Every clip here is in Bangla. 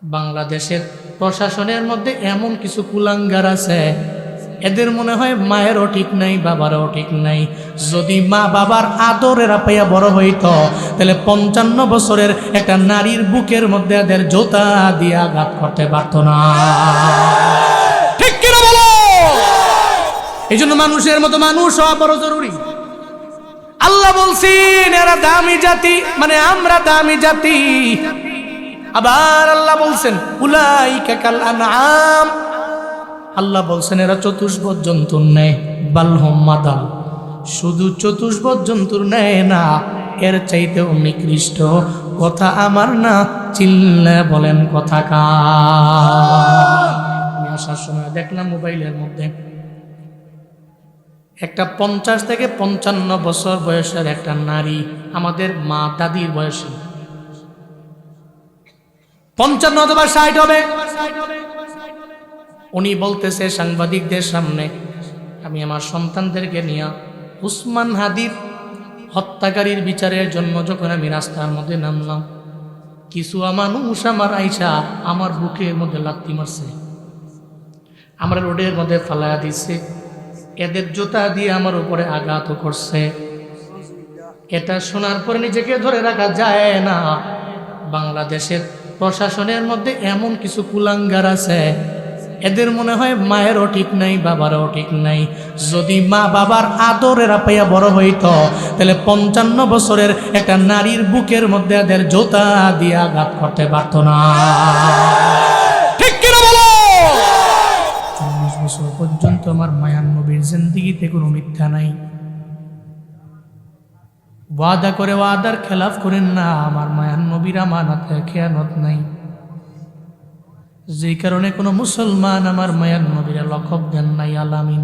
বাংলাদেশের প্রশাসনের মধ্যে এমন কিছু কুলাঙ্গার আছে, এদের মনে হয় মায়েরও ঠিক নাই, বাবারও ঠিক নাই। যদি মা বাবার আদরের পাইয়া বড় হইতো, তাহলে 55 বছরের একটা নারীর বুকের মধ্যে এদের জোতা দিয়ে আঘাত করতে পারত না। ঠিক কিনা বলো? এই জন্য মানুষের মতো মানুষ হওয়া বড় জরুরি। আল্লাহ বলছেন এরা দামি জাতি, মানে আমরা দামি জাতি। আবার আল্লাহ বলছেন উলাইকা কাল আনআম, আল্লাহ বলছেন এরা চতুষ্পদ জন্তুর ন্যায়। বাল হুম মাদাল, শুধু চতুষ্পদ জন্তুর ন্যায় না, এর চাইতেও নিকৃষ্ট। কথা আমার না, চিল্লা বলেন কথা কার? আমি আসার সময় দেখলাম মোবাইলের মধ্যে একটা 50 থেকে 55 বছর বয়সের একটা নারী, আমাদের মা দাদির বয়সী, 55 অথবা 60 হবে। উনি বলতেছে সাংবাদিকদের সামনে, আমি আমার সন্তানদেরকে নিয়ে উসমান হাদির হত্যাকারীর বিচারের জন্য যখন আমি রাস্তার মধ্যে নামলাম, কিছু মানুষ আমার আইসা আমার বুকের মধ্যে লাথি মারছে, আমার রোডের মধ্যে ফালাইয়া দিচ্ছে, এদের জুতা দিয়ে আমার উপরে আঘাত করছে। এটা শোনার পরে নিজেকে ধরে রাখা যায় না। বাংলাদেশের প্রশাসনের মধ্যে এমন কিছু কুলাঙ্গার আছে, এদের মনে হয় মায়েরও ঠিক নাই, বাবারও ঠিক নাই। যদি মা বাবার আদরের পাইয়া বড় হইতো, তাহলে 55 বছরের একটা নারীর বুকের মধ্যে এদের জোতা দিয়ে আঘাত করতে পারত না। ঠিক কিনা বলো? 40 বছর পর্যন্ত আমার মায়ান নবীর জিন্দেগিতে কোনো মিথ্যা নাই। ওয়াদা করে ওয়াদার খেলাফ করেন না। আমার মায়ান নবীর আমানতের খেয়ানত নাই, যেই কারণে কোনো মুসলমান আমার মায়ান নবীর লকব দেন নাই আলামিন।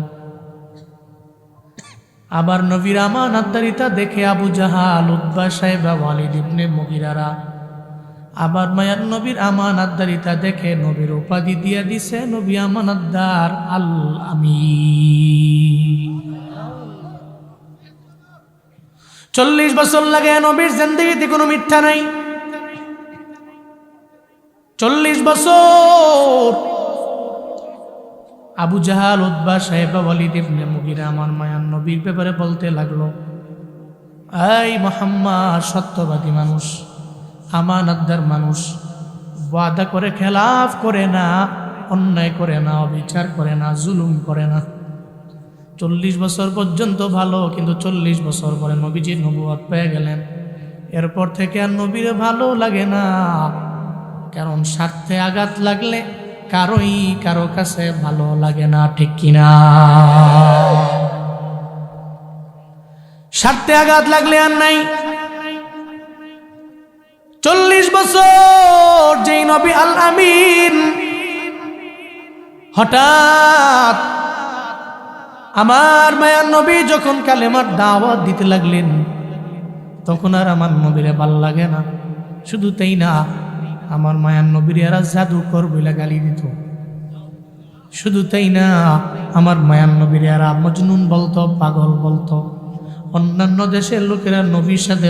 আবার নবীর আমানতদারিতা দেখে আবু জাহাল, উতবা, সাইবা, ওয়ালিদ ইবনে মুগিরারা আবার মায়ান নবীর আমানতদারিতা দেখে নবীর উপাধি দিয়ে দিছে নবী আমানতদার আল আমিন। 40 বছর লাগে নবীর জিন্দেগিতে কোনো মিথ্যা নাই। 40 বছর আবু জাহাল, উতবা, সাইবা, ওয়ালিদ ইবনে মুগিরা আমার মায়ান নবীর ব্যাপারে বলতে লাগলো, এই মুহাম্মদ সত্যবাদী মানুষ, আমানতদার মানুষ, ওয়াদা করে খেলাফ করে না, অন্যায় করে না, অবিচার করে না, জুলুম করে না। 40 বছর পর্যন্ত ভালো, কিন্তু 40 বছর পরে নবীজির নবুয়ত পেয়ে গেলেন। এরপর থেকে আর নবীর ভালো লাগে না, কারণ স্বার্থে আঘাত লাগলে কারোই কারো কাছে ভালো লাগে না। ঠিক কিনা? স্বার্থে আঘাত লাগলে আর নাই। 40 বছর যেই নবী আল আমিন হঠাৎ আমার মায়ার নবী যখন কালেমার দাওয়াত দিতে লাগলেন, তখন আর আমার নবীরে ভাল লাগে না। শুধু তাই না, আমার মায়ার নবীর এরা জাদুকর বলে গালি দিত। শুধু তাই না, আমার মায়ার নবীর এরা মজনুন বলতো, পাগল বলতো। অন্যান্য দেশের লোকেরা নবীর সাথে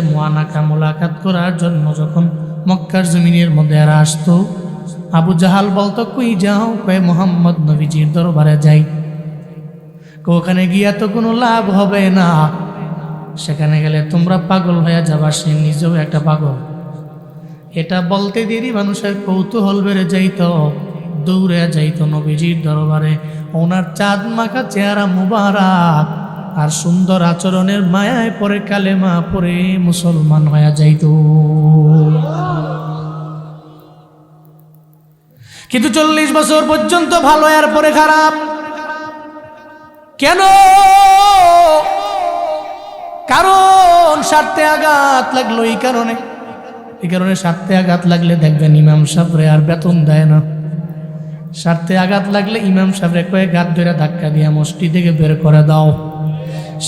মোলাকাত করার জন্য যখন মক্কার জমিনের মধ্যে এরা আসতো, আবু জাহাল বলতো, কই যাও? কয়ে মুহাম্মদ নবীজির দরবারে যাই। ওখানে গিয়া তো কোনো লাভ হবে না, সেখানে গেলে তোমরা পাগল হয়ে যাবা, সে নিজেও একটা পাগল। এটা বলতে দেরি মানুষের কৌতূহল বেড়ে যাইত, দৌড়ে যাইত নবীজির দরবারে। ওনার চাঁদ মাখা চেহারা মুবারক আর সুন্দর আচরণের মায়ায় পরে কালেমা পরে মুসলমান হয়ে যাইত। কিন্তু 40 বছর পর্যন্ত ভালো, এর পরে খারাপ। কেন? কারণ স্বার্থে আঘাত লাগলো। এই কারণে স্বার্থে আঘাত লাগলে দেখবেন ইমাম সাহেবরে আর বেতন দেয় না। স্বার্থে আঘাত লাগলে ইমাম সাহেবরে কয়েক গাত ধরে ধাক্কা দিয়ে মসজিদ থেকে বের করে দাও।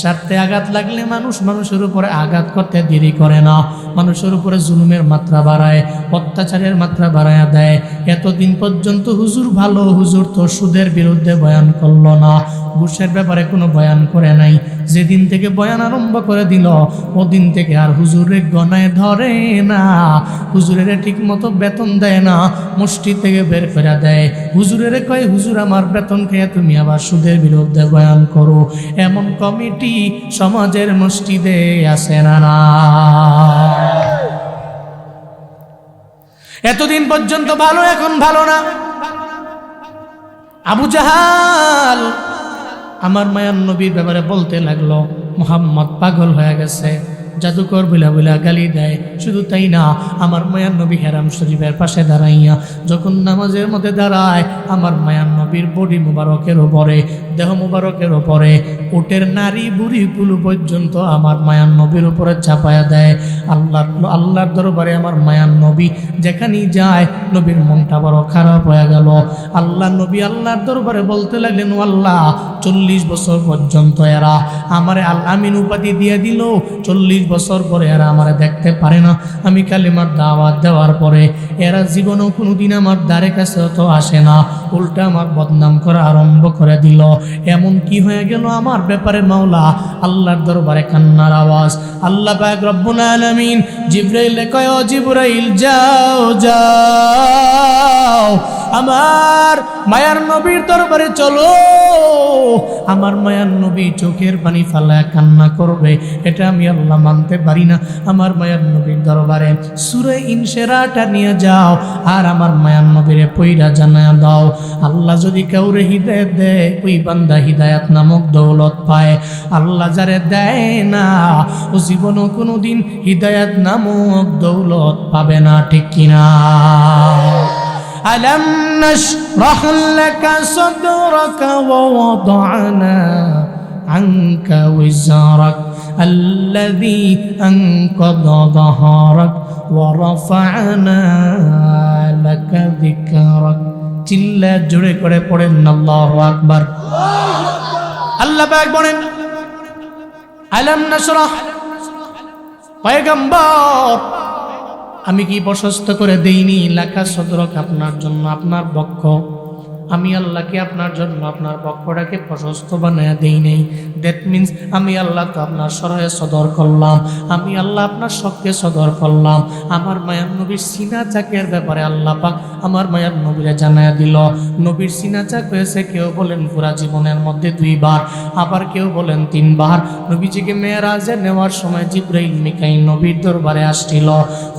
স্বার্থে আঘাত লাগলে মানুষের উপরে আঘাত করতে দেরি করে না। মানুষের উপরে জুলুমের মাত্রা বাড়ায়, অত্যাচারের মাত্রা বাড়ায়া দেয়। এতদিন পর্যন্ত হুজুর ভালো, হুজুর তো সুদের বিরুদ্ধে বয়ান করলো না, ঘুষের ব্যাপারে কোনো বয়ান করে নাই। যেদিন থেকে বয়ান আরম্ভ করে দিল ওদিন থেকে আর হুজুরের গনায় ধরে না, হুজুরের ঠিক মতো বেতন দেয় না, মুষ্টি থেকে বের করে দেয়। হুজুরের কয়, হুজুর আমার বেতন খেয়ে তুমি আবার সুদের বিরুদ্ধে বয়ান করো। এমন কমিটি সমাজের মসজিদে আছে না? এতদিন পর্যন্ত ভালো, এখন ভালো না। আবু জাহাল আমার মায়ার নবীর ব্যাপারে বলতে লাগলো মুহাম্মদ পাগল হয়ে গেছে, জাদুকর বইলা বইলা গালি দেয়। শুধু তাই না, আমার মায়ার নবী হেরাম শরীফের পাশে দাঁড়াইয়া যখন নামাজের মধ্যে দাঁড়ায়, আমার মায়ার নবীর বডি মুবারকের ওপরে, দেহ মুবারকের ওপরে উটের নারী বুড়ি কুলু পর্যন্ত আমার মায়ার নবীর উপরে চাপায়া দেয়। আল্লাহর দরবারে আমার মায়ার নবী যেখানেই যায় নবীর মনটা বড় খারাপ হয়ে গেল। আল্লাহ নবী আল্লাহর দরবারে বলতে লাগলেন, ও আল্লাহ, 40 বছর পর্যন্ত এরা আমারে আল আমিন উপাধি দিয়ে দিল, 40 বছর পরে এরা আমারে দেখতে পারে না। আমি কালিমার দাওয়াত দেওয়ার পরে এরা জীবনেও কোনোদিন আমার দ্বারে কাছে তো আসে না, উল্টা আমার বদনাম করা আরম্ভ করে দিল। এমন কি হয়ে গেল আমার ব্যাপারে মাওলা? আল্লাহর দরবারে কান্নার আওয়াজ। আল্লাহ পাক রব্বুল আলামিন জিবরাইলে কয়, ও জিবরাইল যাও যাও, আমার মায়ার নবীর দরবারে চলো। আমার মায়ার নবী চোখের পানি ফালায় কান্না করবে, এটা আমি আল্লাহ মানতে পারি না। আমার মায়ার নবীর দরবারে সূরা ইনশিরাহটা নিয়ে যাও আর আমার মায়ার নবীরে পয়রা জানায়া দাও। আল্লাহ যদি কাউরে হিদায়াত দেয়, ওই বান্দা হিদায়াত নামক দৌলত পায়। আল্লাহ যারে দেয় না, ও জীবনও কোনোদিন হিদায়াত নামক দৌলত পাবে না, ঠিক কিনা? ألم نشرح لك صدرك ووضعنا عنك وزرك الذي أنقض ظهرك ورفعنا لك ذكرك চিল্লা জোরে করে পড়েন আল্লাহু আকবার। আল্লাহ পাক বলেন, আলাম নাশরাহ, পয়গম্বর আমি কি প্রশস্ত করে দেইনি লাকা সদরক, আপনার জন্য আপনার বক্ষ। আমি আল্লাহকে আপনার জন্য আপনার বক্ষটাকে প্রশস্ত বানায় দেই নাই। দ্যাট মিনস আমি আল্লাহ তো আপনার সরহে সদর করলাম, আমি আল্লাহ আপনার শখকে সদর করলাম। আমার মায়ার নবীর সিনা চাকের ব্যাপারে আল্লাহ পাক আমার মায়ার নবীরে জানায়া দিল। নবীর সিনা চাক হয়েছে কেউ বলেন পুরা জীবনের মধ্যে 2 বার, আবার কেউ বলেন 3 বার। নবীজিকে মেরাজে নেওয়ার সময় জিবরাইল মিকাইল নবীর দরবারে আসছিল।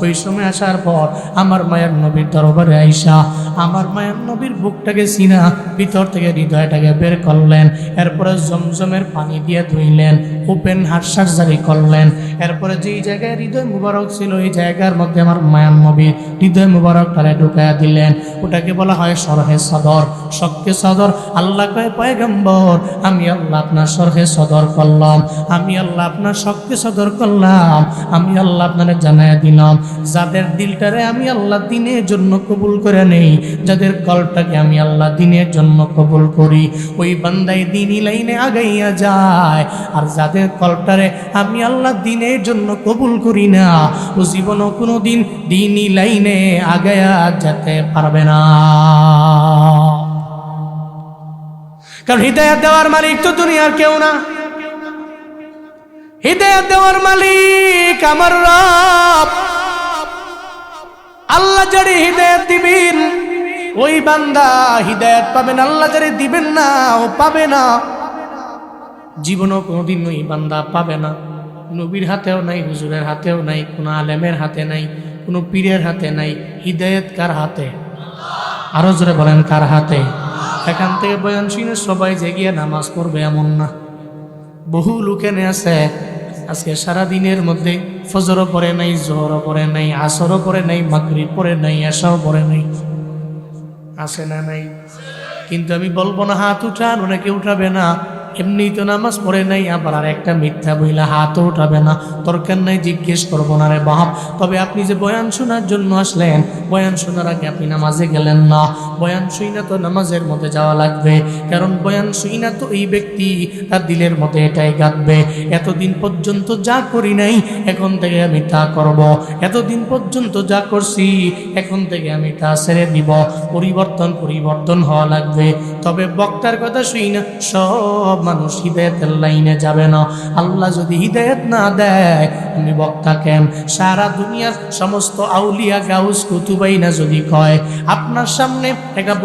ওই সময় আসার পর আমার মায়ার নবীর দরবারে আইসা আমার মায়ার নবীর বুকটাকে সিনা ভিতর থেকে হৃদয়টাকে বের করলেন। এরপরে জমজমের পানি দিয়ে ধুইলেন, ওপেন হার্ট সার্জারি করলেন। এরপরে যেই জায়গায় হৃদয় মুবারক ছিল ওই জায়গার মধ্যে আমার মায়ার নবীর হৃদয় মুবারকটারে ঢুকায়া দিলেন। ওটাকে বলা হয় সরহে সদর, শক্কে সদর। আল্লাহ কয়, পয়গম্বর আমি আল্লাহ আপনার সরহে সদর করলাম, আমি আল্লাহ আপনার শক্কে সদর করলাম। আমি আল্লাহ আপনারে জানায়া দিলাম, যাদের দিলটারে আমি আল্লাহ দিনের জন্য কবুল করে নেই, যাদের কলটাকে আমি আল্লাহ দিনের জন্য কবুল করি, ওই বান্দাই দিনই লাইনে আগাইয়া যায়। আর যাদের কলটারে আমি আল্লাহ দিনের জন্য কবুল করি না, ও জীবনও কোনো দিন দিনই লাইনে আগাইয়া যেতে পারবে না। কারণ হিদায়াত দেওয়ার মালিক তো দুনিয়ার কেউ না, হিদায়াত দেওয়ার মালিক আমার রব। আল্লাহ যারে হিদায়াত দিবেন ওই বান্দা হিদায়াত পাবেন, আল্লাহ যারে দিবেন না ও পাবে না, জীবনও কোনোদিন ওই বান্দা পাবে না। নবীর হাতেও নাই, হুজুরের হাতেও নাই, কোনো আলেমের হাতে নাই, কোনো পীরের হাতে নাই। হিদায়াত কার হাতে? আরো জোরে বলেন, কার হাতে? এখান থেকে বয়ান শুনে সবাই জেগিয়ে নামাজ পড়বে এমন না। বহু লোকেনে আছে আজকে সারাদিনের মধ্যে ফজরও পড়ে নাই, জোহরও পড়ে নাই, আসরও পড়ে নাই, মাগরিব পড়ে নাই, এশাও পড়ে নাই। আছে না নাই? কিন্তু আমি বলবো না হাত উঠান, অনেকে উঠাবে না। এমনি তো নামাজ পড়ে নাই, আবার আর একটা মিথ্যা বইলা হাতও উঠাবে না, দরকার নাই, জিজ্ঞেস করবো না রে বাপ। তবে আপনি যে বয়ান শোনার জন্য আসলেন, বয়ান শোনার আগে আপনি নামাজে গেলেন না। বয়ান শুই না তো নামাজের মধ্যে যাওয়া লাগবে, কারণ বয়ান শুই না তো এই ব্যক্তি তার দিলের মধ্যে এটাই গাঁথবে, এতদিন পর্যন্ত যা করি নাই এখন থেকে আমি তা করব, এতদিন পর্যন্ত যা করছি এখন থেকে আমি তা ছেড়ে দিব। পরিবর্তন হওয়া লাগবে। তবে বক্তার কথা শুই না সব মানুষ হিদায়াতের লাইনে যাবে না। আল্লাহ যদি হিদায়াত না দেয়, আমি বক্তা কেন? সারা দুনিয়ার সমস্ত আউলিয়া গাউস কুতুবাই না যদি কয় আপনার সামনে একটা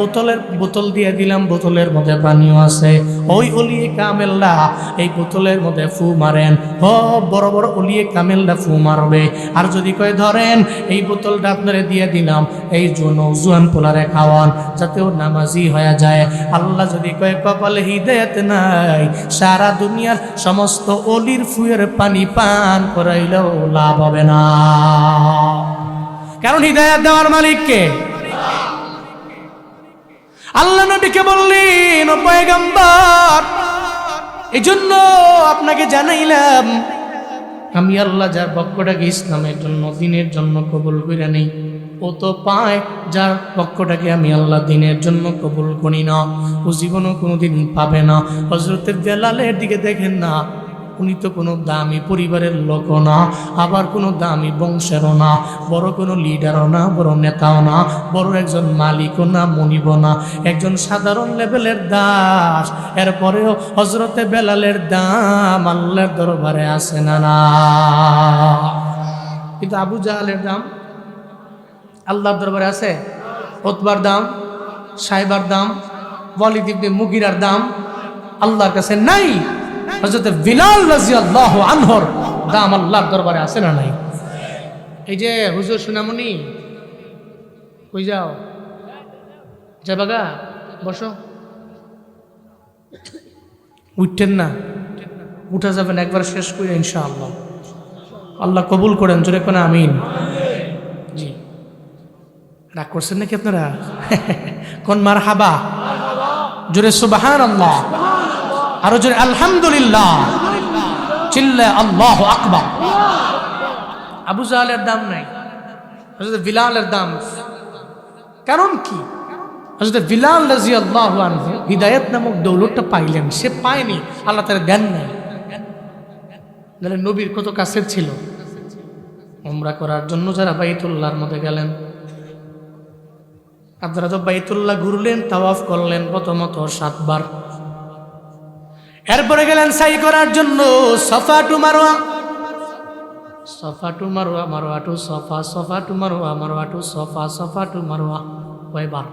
বোতল দিয়ে দিলাম, বোতলের মধ্যে পানিও আছে, ওই অলিয়ে কামেল্লা এই বোতলের মধ্যে ফু মারেন, বড় বড় অলিয়ে কামেল্লা ফু মারবে। আর যদি কয় ধরেন এই বোতলটা আপনারে দিয়ে দিলাম, এই নওজোয়ান পোলারে খাওয়ান যাতে ও নামাজি হয়ে যায়, আল্লাহ যদি কয় কপালে হিদায়াত নাই, সারা দুনিয়ার সমস্ত অলির ফুয়ের পানি পান করাইলেও লাভ হবে না। কারণ হিদায়াত দেওয়ার মালিক কে? আল্লাহ নবীকে বললেন, ও পয়গম্বর, এই জন্য আপনাকে জানাইলাম আমি আল্লাহ যার পক্ষটাকে ইসলামের জন্য দিনের জন্য কবুল করে নেই, ও তো পায় যার পক্ষটাকে আমি আল্লাহ দিনের জন্য কবুল করি না, ও জীবনও কোনোদিন পাবে না। হযরতে বেলালের দিকে দেখেন না, উনি তো কোনো দামি পরিবারের লোকও না, আবার কোনো দামি বংশেরও না, বড় কোনো লিডারও না, বড় নেতাও না, বড় একজন মালিকও না, মনিবও না, একজন সাধারণ লেভেলের দাস। এরপরেও হযরতে বেলালের দাম আল্লাহর দরবারে আছে না না? কিন্তু আবু জাহালের দাম আল্লাহর দরবারে আছে? উতবার দাম, সাইবার দাম, ওয়ালিদ ইবনে মুগিরার দাম আল্লাহর কাছে নাই। হযরতে বিলাল রাদিয়াল্লাহু আনহুর দাম আল্লাহর দরবারে আছে না নাই? এই যে হুজুর সোনামণি, কই যাও? যাবাগা, বসো। উঠতেন না? উঠা যাবেন একবার শেষ করে ইনশাআল্লাহ। আল্লাহ কবুল করেন, জোরে কোন আমিন। জি, রাগ করছেন নাকি আপনারা? কোন মারহাবা, জোরে সুবহানাল্লাহ, আরো জোরে আলহামদুলিল্লাহ, চিল্লা আল্লাহু আকবার। আবু জাহলের দাম নাই, হযরত বিলালের দাম। কারণ কি? হযরত বিলাল রাদিয়াল্লাহু আনহু হিদায়াত নামক দৌলতটা পাইলেন, সে পায়নি, আল্লাহ তাআলা দেন নাই। তাহলে নবীর কত কাছের ছিল। উমরা করার জন্য যারা বাইতুল্লাহর মধ্যে গেলেন, আপনারা তো বাইতুল্লাহ ঘুরলেন, তাওয়াফ করলেন প্রথমত 7 বার, এরপরে গেলেন সাই করার জন্য সাফা টু মারওয়া, সাফা টু মারওয়া, মারওয়া টু সাফা, সাফা টু মারওয়া, মারওয়া টু সাফা, সাফা টু মারওয়া। কয়বার?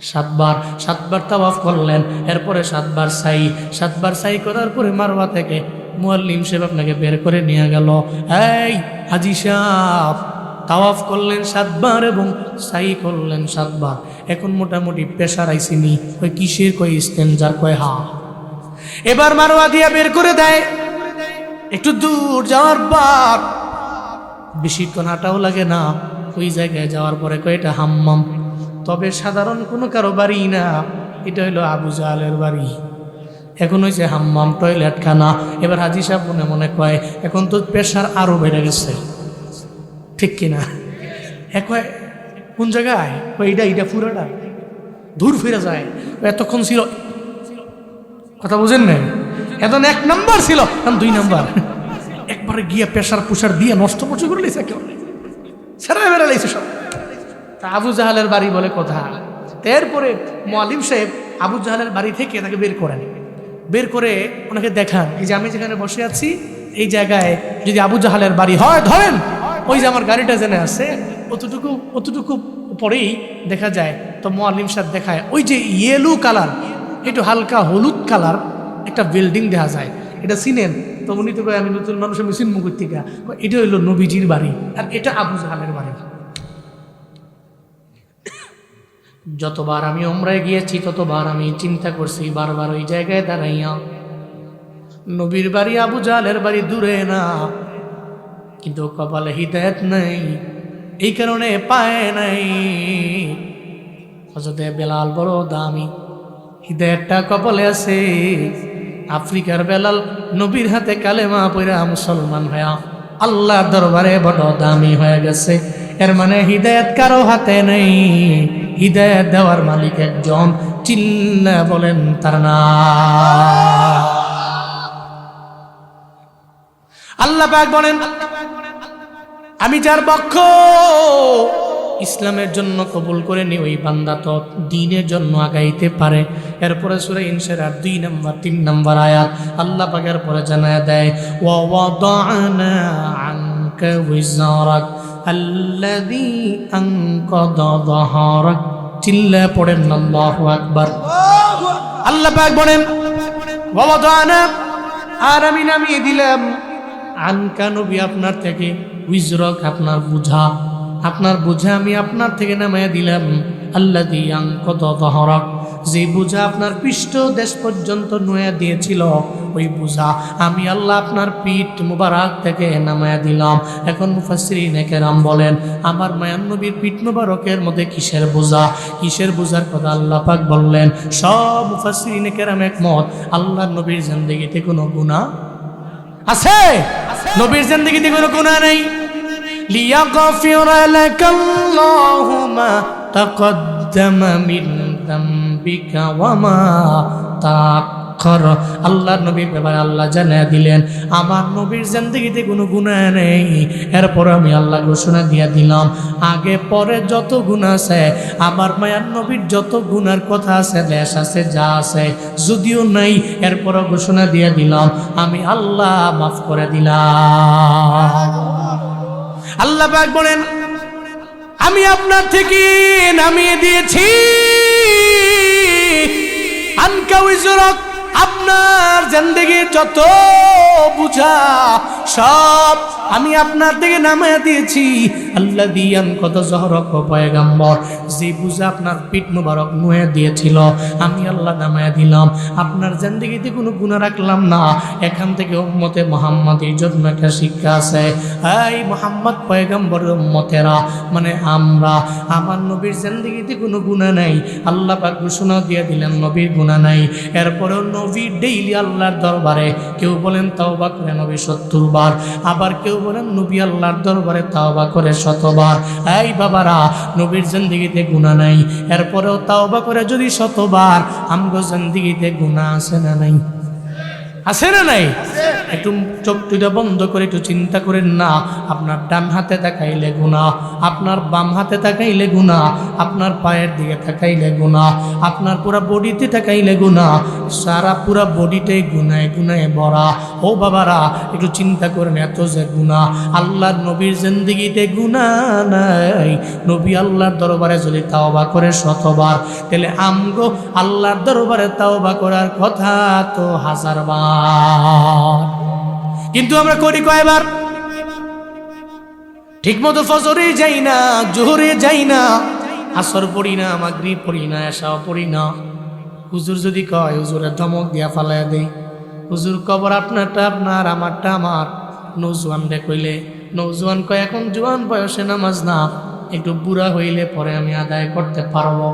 7 বার। 7 বার তাওয়াফ করলেন, এরপরে 7 বার সাই। 7 বার সাই করার পরে মারওয়া থেকে মুয়াল্লিম সাহেব আপনাকে বের করে নিয়ে গেল, এই হাজি সাহেব তাওয়াফ করলেন 7 বার এবং সাই করলেন 7 বার, এখন মোটামুটি পেশার আইসিনি, কই কিসের, কই ইস্তেনজার, কয় হা। এবার মারওয়া দিয়া বের করে দেয়, একটু দূর যাওয়ার পর বেশিক্ষণ হাঁটাও লাগে না, ওই জায়গায় যাওয়ার পরে কয় এটা হাম্মাম। তবে সাধারণ কোনো কারো বাড়ি না, এটা হইলো আবু জাহলের বাড়ি। এখন হয়েছে হাম্মাম, টয়লেট খানা। এবার হাজি সাহেব মনে মনে কয় এখন তো প্রেশার আরো বেড়ে গেছে, ঠিক কিনা? কয় কোন জায়গায়? এইটা পুরাটা দূর ফিরে যায়, এতক্ষণ ছিল, কথা বুঝেন না, এখন 1 নাম্বার ছিল, এখন 2 নাম্বার। একবারে গিয়ে প্রেশার পুষার দিয়ে নষ্ট পচু করে লেছে, কেউ ছেড়ে বেড়ে লেছে সব। তা আবু জাহালের বাড়ি বলে কথা। এরপরে মুআল্লিম সাহেব আবু জাহালের বাড়ি থেকে তাকে বের করেন, বের করে ওনাকে দেখান, এই যে আমি যেখানে বসে আছি এই জায়গায় যদি আবু জাহালের বাড়ি হয়, ধরেন ওই যে আমার গাড়িটা জেনে আছে অতটুকু পরেই দেখা যায়। তো মুআল্লিম সাহেব দেখায় ওই যে ইয়েলো কালার, একটু হালকা হলুদ কালার একটা বিল্ডিং দেখা যায়, এটা চিনেন? তো উনি তো আমি নতুন মানুষ, আমি চিনমু কর্তিকা, এটা হইলো নবীজির বাড়ি, আর এটা আবু জাহালের বাড়ি। যতবার আমি উমরায় গিয়েছি ততবার আমি চিন্তা করছি, বারবার ওই জায়গায় দাঁড়াইয়া, নবীর বাড়ি আবু জাহলের বাড়ি দূরে না, কিন্তু কপালে হিদায়াত নাই, এই কারণে পায় নাই। হযরতে বেলাল বড় দামি, হিদায়াতটা কপালে আছে, আফ্রিকার বেলাল নবীর হাতে কালেমা পড়া মুসলমান হয়া আল্লাহর দরবারে বড় দামি হয়ে গেছে। এর মানে হিদায়াত কারো হাতে নেই, হিদায়াত দেওয়ার মালিক একজন, চিল্লা বলেন তার নাম। আল্লাহ পাক বলেন, আমি যার পক্ষ ইসলামের জন্য কবুল করে নি ওই বান্দা তো দ্বীনের জন্য আগাইতে পারে। এরপরে সূরা ইনশিরাহ 2 নম্বর 3 নম্বর আয়াত আল্লাহ পাকের পরে জানায় দেয়, ওয়া ওয়াদানা আনকা উইজরাক আল্লাযী আনকাদা যাহরাক। চিল্লা পড়েন আল্লাহু আকবার। আল্লাহ পাক বলেন, ওয়া ওয়াদানা, আর আমি নামিয়ে দিলাম, আনকা নবী আপনার থেকে, উইজরাক আপনার বোঝা, আপনার বোঝা আমি আপনার থেকে নামাইয়া দিলাম, আল্লাযী আনকাদা যাহরাক, যে বোঝা আপনার পৃষ্ঠ দেশ পর্যন্ত নুয়ে দিয়েছিল ওই বোঝা আমি আল্লাহ আপনার পিঠ মুবারক থেকে নামাইয়া দিলাম। এখন মুফাসসিরিনে কেরাম বলেন, আমার মায়ান নবীর পিঠ মুবারকের মধ্যে কিসের বোঝা, কিসের বোঝার কথা আল্লাহ পাক বললেন? সব মুফাসসিরিনে কেরাম একমত, আল্লাহর নবীর জিন্দেগিতে কোনো গুনাহ আছে? নবীর জিন্দেগিতে কোনো গুনাহ নেই। লিয়াগফিরা লাকাল্লাহু মা তাকদ্দামা মিন যামবিকা ওয়া মা তাআখার। আল্লাহর নবীর ব্যাপারে আল্লাহ জানিয়ে দিলেন, আমার নবীর জিন্দেগিতে কোনো গুনাহ নেই। এরপর আমি আল্লাহ ঘোষণা দিয়ে দিলাম, আগে পরে যত গুনাহ আছে, আমার মায়ার নবীর যত গুনার কথা আছে, দেশ আছে, যা আছে, যদিও নাই, এরপরও ঘোষণা দিয়ে দিলাম আমি আল্লাহ মাফ করে দিলাম। আল্লাহ পাক বলেন, আমি আপনার থেকে নামিয়ে দিয়েছি আনকা উইজরাক, আপনার জিন্দেগির যত বুঝা সব আমি আপনার থেকে নামিয়ে দিয়েছি। আল্লাযী আনকাদা যাহরাক, পয়গম্বর যে বুঝা আপনার পিঠ মুবারক নুয়ে দিয়েছিল আমি আল্লাহ নামিয়ে দিলাম। আপনার জিন্দেগিতে কোনো গুনাহ রাখলাম না। এখান থেকে উম্মতে মুহাম্মাদের জন্য একটা শিক্ষা আছে। এই মুহাম্মদ পয়গম্বরের উম্মতেরা, মানে আমরা, আমার নবীর জিন্দেগিতে কোনো গুনাহ নাই। আল্লাহ পাক ঘোষণা দিয়ে দিলেন নবীর গুনাহ নাই। এরপরেও নবী ডেইলি আল্লাহর দরবারে, কেউ বলেন তাওবা করে নবী 70 বার, আবার কেউ বলেন নবী আল্লাহর দরবারে তাওবা করে 100 বার। এই বাবারা, নবীর জিন্দেগিতে গুনাহ নাই, এরপরেও তাওবা করে যদি 100 বার, আমগো জিন্দেগিতে গুনাহ আছে না নাই? আছে না নাই? একটু চোখ দুইটা বন্ধ করে একটু চিন্তা করেন না। আপনার ডান হাতে তাকাইলে গুনাহ, আপনার বাম হাতে তাকাইলে গুনাহ, আপনার পায়ের দিকে তাকাইলে গুনাহ, আপনার পুরা বডিতে তাকাইলে গুনাহ, সারা পুরা বডিটাই গুনাহে গুনাহে ভরা। ও বাবারা, একটু চিন্তা করেন, এত যে গুনাহ, আল্লাহর নবীর জিন্দেগিতে গুনাহ নাই। নবী আল্লাহর দরবারে যদি তাওবা করে 100 বার, তাহলে আমগো আল্লাহর দরবারে তাওবা করার কথা তো 1000 বার। কিন্তু আমরা করি কয়বার? ঠিক মতো ফজরে যাই না, জোহরে যাই না, আসর পড়ি না, মাগরিব পড়ি না, এশাও পড়ি না। হুজুর যদি কয়, হুজুরের ধমক দিয়া ফালাইয়া দেই। হুজুর কবর আপনারটা আপনার, আমারটা আমার। নৌজওয়ান রে কইলে, নৌজওয়ান কয় এখন জোয়ান বয়সে নামাজ না, একটু বুড়া হইলে পরে আমি আদায় করতে পারবো।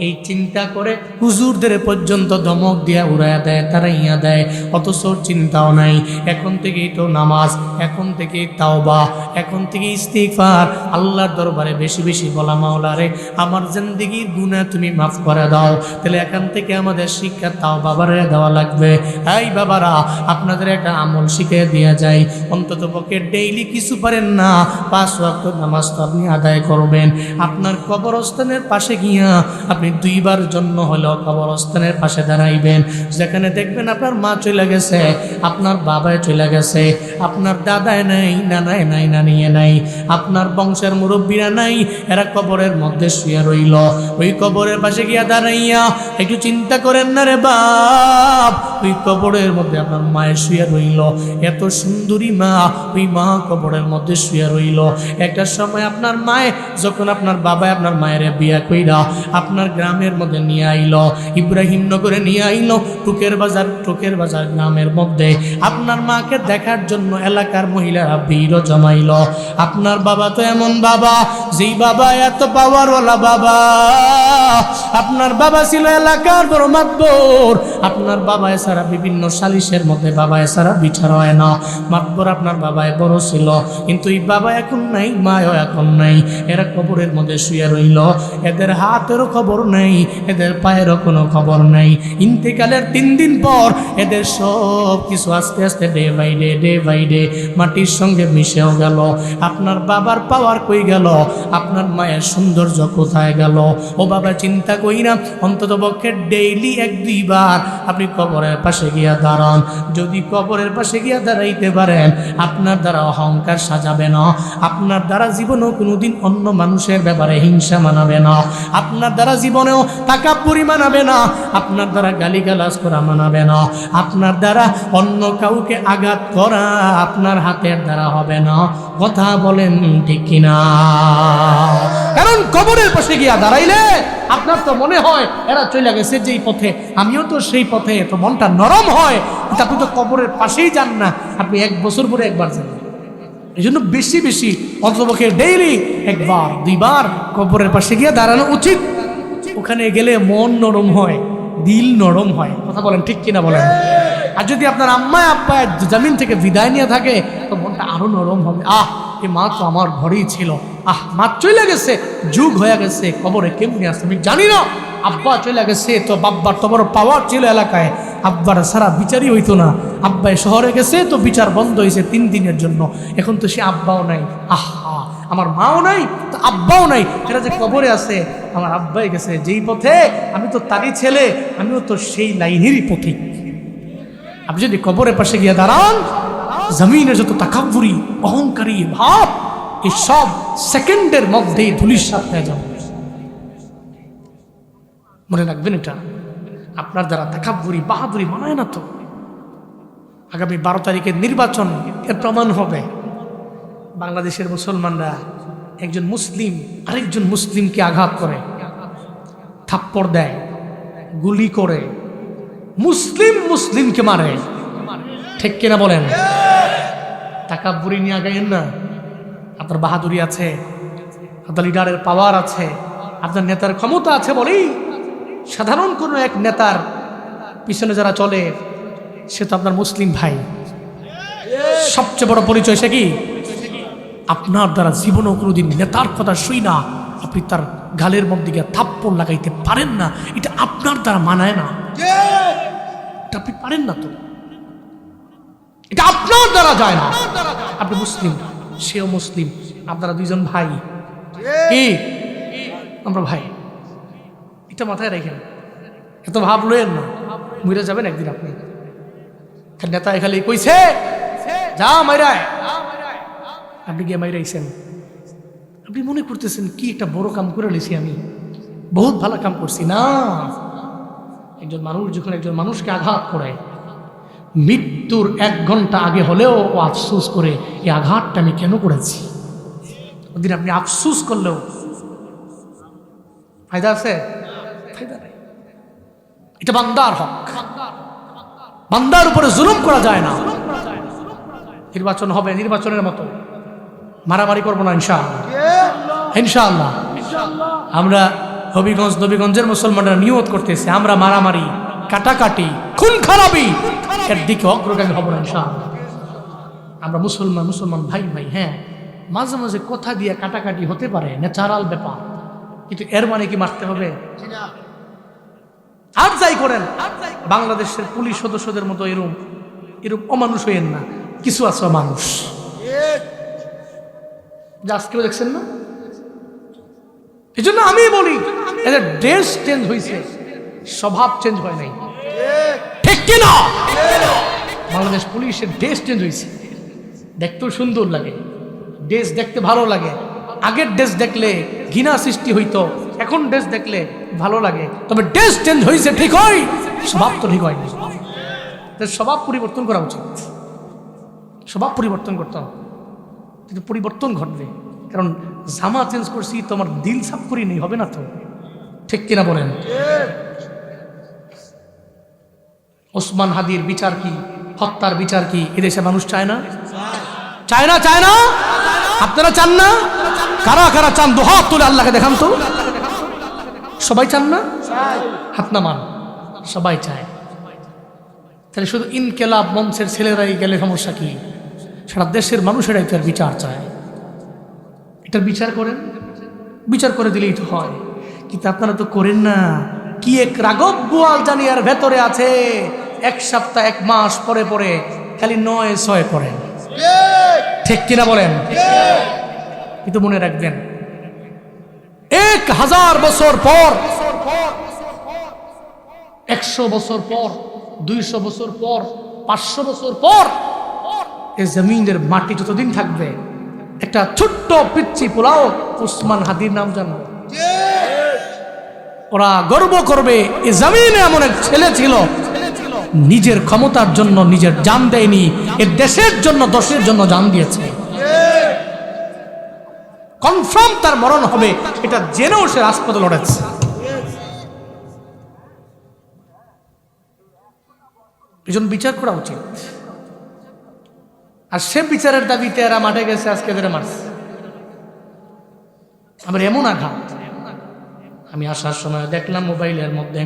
এই চিন্তা করে হুজুরদের পর্যন্ত ধমক দিয়া উড়াইয়া দেয়, তারাইয়া দেয়, অথচ চিন্তাও নাই। এখন থেকেই তো নামাজ, এখন থেকেই তাওবা, এখন থেকে ইস্তিগফার, আল্লাহর দরবারে বেশি বেশি বলা, মাওলা রে আমার জিন্দেগির গুনাহ তুমি মাফ করে দাও। তাহলে এখান থেকে আমাদের শিক্ষা তাওবা বাড়িয়ে দেওয়া লাগবে। এই বাবারা, আপনাদের একটা আমল শিখিয়ে দেওয়া যায়, অন্তত পক্ষে ডেইলি কিছু পারেন না, 5 ওয়াক্ত নামাজ তো আপনি আদায় করবেন। আপনার কবরস্থানের পাশে গিয়া আপনি 2 বার জন্য হলেও কবরস্থানের পাশে দাঁড়াইবেন। যেখানে দেখবেন আপনার মা চলে গেছে, আপনার বাবায় চলে গেছে, আপনার দাদায় নাই, নানায় নাই, নানিয়ে নাই, আপনার বংশের মুরব্বীরা নাই, এরা কবরের মধ্যে শুয়ে রইল। ওই কবরের পাশে গিয়া দাঁড়াইয়া একটু চিন্তা করেন না রে বাপ, ওই কবরের মধ্যে আপনার মায়ের শুয়ে রইল, এত সুন্দরী মা, ওই মা কবরের মধ্যে শুয়ে রইল। একটা সময় আপনার মায়ে, যখন আপনার বাবায় আপনার মায়ের বিয়া কইরা আপনার গ্রামের মধ্যে নিয়ে আইলো, ইব্রাহিম নগরে নিয়ে আইলো, টুকের বাজার গ্রামের মধ্যে আপনার মাকে দেখার জন্য এলাকার মহিলারা ভিড় জমাইলো। আপনার বাবা তো এমন বাবা, যেই বাবা এত পাওয়ারওয়ালা বাবা, আপনার বাবা ছিল এলাকার বড় মাতবর। আপনার বাবা এছাড়া বিভিন্ন সালিশের মধ্যে বাবা এছাড়া বিচার হয় না। মাতবর আপনার বাবায় বড় ছিল, কিন্তু এই বাবা এখন নাই, মায়ও এখন নাই। এরা কবরের মধ্যে শুয়ে রইল, এদের হাতেরও খবর নেই, এদের পায়েরও কোনো খবর নেই। ইন্তেকালের 3 দিন পর এদের সব কিছু আস্তে আস্তে ডে বাই ডে মাটির সঙ্গে মিশেও গেল। আপনার বাবার পাওয়ার কই গেল? আপনার মায়ের সৌন্দর্য কোথায় গেল? ও বাবা চিন্তা করি না, অন্তত পক্ষে ডেইলি 1-2 বার আপনি কবরের পাশে গিয়া দাঁড়ান। যদি কবরের পাশে গিয়া দাঁড়াইতে পারেন, আপনার দ্বারা অহংকার সাজাবে না, আপনার দ্বারা জীবনেও কোনোদিন অন্য মানুষের ব্যাপারে হিংসা মানাবে না, আপনার দ্বারা জীবনেও তাকাব্বুরি মানাবে না, আপনার দ্বারা গালিগালাজ করা মানাবে না, আপনার দ্বারা অন্য কাউকে আঘাত করা আপনার হাতের দ্বারা হবে না। কথা বলেন ঠিক কিনা? কারণ কবরের পাশে গিয়া দাঁড়াইলে আপনার তো মনে হয় এরা চলে গেছে যেই পথে, আমিও তো সেই পথে, তো মনটা নরম হয়। কিন্তু আপনি তো কবরের পাশেই যান না, আপনি 1 বছর পরে একবার যান। এই জন্য বেশি বেশি অন্ততপক্ষে ডেইলি 1-2 বার কবরের পাশে গিয়ে দাঁড়ানো উচিত। ওখানে গেলে মন নরম হয়, দিল নরম হয়। কথা বলেন ঠিক কিনা বলেন? আর যদি আপনার আম্মা আব্বা জমিন থেকে বিদায় নিয়ে থাকে, তো মনটা আরো নরম হবে। এ মা তো আমার ঘরেই ছিল, মা চলে গেছে, যুগ হয়ে গেছে, কবরে কেমনি আসছে আমি জানি না। আব্বা চলে গেছে, তো বাব্বার তো বড় পাওয়ার ছিল এলাকায়, আব্বার সারা বিচারই হইতো না। আব্বাই শহরে গেছে, তো বিচার বন্ধ হয়েছে 3 দিনের জন্য। এখন তো সে আব্বাও নাই, আমার মাও নাই, তো আব্বাও নাই, এরা যে কবরে আছে, আমার আব্বাই গেছে যেই পথে, আমি তো তারই ছেলে, আমিও তো সেই লাইনেরই পথিক। আপনি যদি কবরের পাশে গিয়ে দাঁড়ান, জমিনের যত তাকাব্বুরি অহংকারী ভাব, এই সব সেকেন্ডের মধ্যেই ধূলিসাৎ হয়ে যাবে। মনে রাখবেন এটা, আপনার দ্বারা তাকাব্বুরি বাহাদুরি মানায় না তো। আগামী 12 তারিখের নির্বাচন এর প্রমাণ হবে। বাংলাদেশের মুসলমানরা একজন মুসলিম আরেকজন মুসলিমকে আঘাত করে, থাপ্পড় দেয়, গুলি করে, মুসলিমকে মারে। ঠিক কিনা বলেন? তাকাব্বুরি নিয়ে আগাইয়েন না। আপনার বাহাদুরি আছে, আপনার লিডারের পাওয়ার আছে, আপনার নেতার ক্ষমতা আছে বলেই সাধারণ কোনো এক নেতার পিছনে যারা চলে, সে তো আপনার মুসলিম ভাই। সবচেয়ে বড় পরিচয় সে কি? আপনার দ্বারা জীবনেও কোনোদিন নেতার কথা শুই না আপনি তার গালের মধ্যে গিয়ে থাপ্পড় লাগাইতে পারেন না, এটা আপনার দ্বারা মানায় না, এটা আপনি পারেন না, তো এটা আপনার দ্বারা যায় না। আপনি মুসলিম, সেও মুসলিম, আপনারা 2 জন ভাই। কি? আমরা ভাই, এটা মাথায় রেখেন। এত ভাব লইেন না, মরে যাবেন একদিন আপনি। নেতা এখানে কইছে যা মাইরায়, আপনি গিয়ে মাইরাইছেন। আপনি মনে করতেছেন কি একটা বড় কাম করে নিয়েছি, আমি বহুত ভালো কাম করছি। না, একজন মানুষ যখন একজন মানুষকে আঘাত করে, মৃত্যুর 1 ঘন্টা আগে হলেও ও আফসোস করে, এই আঘাতটা আমি কেন করেছি। ওদিন আপনি আফসোস করলেও ফায়দা আছে? ফায়দা নাই। এটা বান্দার হক, বান্দার উপরে জুলুম করা যায় না। নির্বাচন হবে, নির্বাচনের মতো মারামারি করবো না ইনশাআল্লাহ। আমরা নবীগঞ্জের মুসলমানরা নিয়ত করতেছে, আমরা মারামারি, কাটাকাটি, খুন খারাপি এর দিকে অগ্রগামী হব না ইনশাআল্লাহ। আমরা মুসলমান ভাই। হ্যাঁ, মাঝে মাঝে কথা দিয়ে কাটাকাটি হতে পারে, ন্যাচারাল ব্যাপার, কিন্তু এর মানে কি মারতে হবে? আর যাই করেন, বাংলাদেশের পুলিশ সদস্যদের মতো এরকম অমানুষ হইয়েন না। কিছু আছে মানুষ, আজকেও দেখছেন না। এই জন্য আমি বলি, এদের ড্রেস চেঞ্জ হয়েছে, স্বভাব চেঞ্জ হয় নাই। ঠিক কিনা? বাংলাদেশ পুলিশের ড্রেস চেঞ্জ হয়েছে, দেখতেও সুন্দর লাগে, ড্রেস দেখতে ভালো লাগে। আগের ড্রেস দেখলে ঘৃণা সৃষ্টি হইতো, এখন ড্রেস দেখলে ভালো লাগে। তবে ড্রেস চেঞ্জ হয়েছে ঠিক হয়, স্বভাব তো ঠিক হয়নি। স্বভাব পরিবর্তন করা উচিত, স্বভাব পরিবর্তন করতে হবে, কিন্তু পরিবর্তন ঘটবে। কারণ জামা চেঞ্জ করছি, তোমার দিল সাফ করি নেই, হবে না তো। ঠিক কিনা বলেন? ওসমান হাদির বিচার কি, হত্যার বিচার কি এদেশে মানুষ চায় না? চায় না? চায় না? আপনারা চান না? কারা কারা চান দুহাত তুলে আল্লাহকে দেখান তো। সবাই চান না? হাত নামান। সবাই চায়। তাহলে শুধু ইনকেলাব মঞ্চের ছেলেরাই গেলে সমস্যা কি? সারা দেশের মানুষেরাই তো বিচার চায়। এটার বিচার করেন, বিচার করে দিলেই তো হয়। কিন্তু আপনারা তো করেন না। কি এক রাগব গোয়াল জানিয়ার ভেতরে আছে, এক সপ্তাহ এক মাস পরে পরে খালি ৯-৬ করেন। ঠিক কিনা বলেন? কিন্তু মনে রাখবেন ১,০০০ বছর পর, ১০০ বছর পর, ২০০ বছর পর, ৫০০ বছর পর এই জমিনের মাটি যতদিন থাকবে, একটা ছোট্ট পিচ্চি পোলাও ওসমান হাদির নাম জানবে। ওরা গর্ব করবে এই জমিনে এমন এক ছেলে ছিল, নিজের ক্ষমতার জন্য নিজের জান দেয়নি, এর দেশের জন্য দশের জন্য জান দিয়েছে। কনফার্ম তার মরণ হবে, এটা জেনেও সে রাজপথে লড়েছে। এজন্য বিচার করা উচিত। আর সে বিচারের দাবিতে এরা মাঠে গেছে, আজকে ধরে মারছে। আমার এমন আঘাত, আমি আসার সময় দেখলাম মোবাইলের মধ্যে